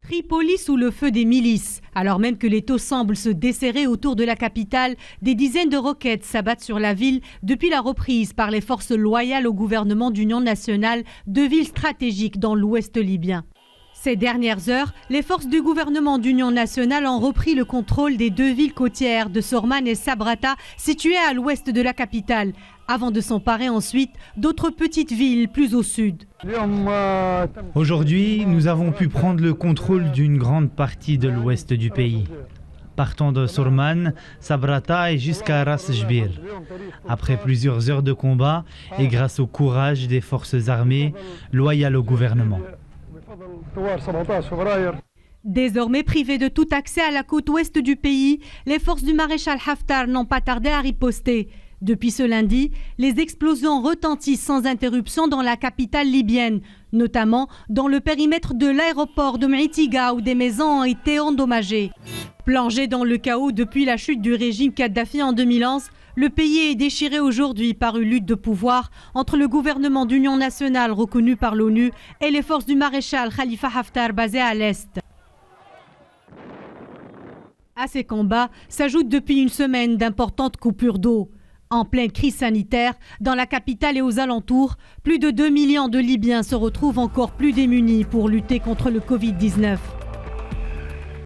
Tripoli sous le feu des milices. Alors même que les taux semblent se desserrer autour de la capitale, des dizaines de roquettes s'abattent sur la ville depuis la reprise par les forces loyales au gouvernement d'union nationale de villes stratégiques dans l'ouest libyen. Ces dernières heures, les forces du gouvernement d'union nationale ont repris le contrôle des deux villes côtières de Sorman et Sabrata, situées à l'ouest de la capitale, avant de s'emparer ensuite d'autres petites villes plus au sud. Aujourd'hui, nous avons pu prendre le contrôle d'une grande partie de l'ouest du pays, partant de Sorman, Sabrata et jusqu'à Ras Jbir. Après plusieurs heures de combat et grâce au courage des forces armées loyales au gouvernement. Désormais privées de tout accès à la côte ouest du pays, les forces du maréchal Haftar n'ont pas tardé à riposter. Depuis ce lundi, les explosions retentissent sans interruption dans la capitale libyenne, notamment dans le périmètre de l'aéroport de M'Itiga où des maisons ont été endommagées. Plongé dans le chaos depuis la chute du régime Kadhafi en 2011, le pays est déchiré aujourd'hui par une lutte de pouvoir entre le gouvernement d'union nationale reconnu par l'ONU et les forces du maréchal Khalifa Haftar basées à l'Est. À ces combats s'ajoutent depuis une semaine d'importantes coupures d'eau. En pleine crise sanitaire, dans la capitale et aux alentours, plus de 2 millions de Libyens se retrouvent encore plus démunis pour lutter contre le Covid-19.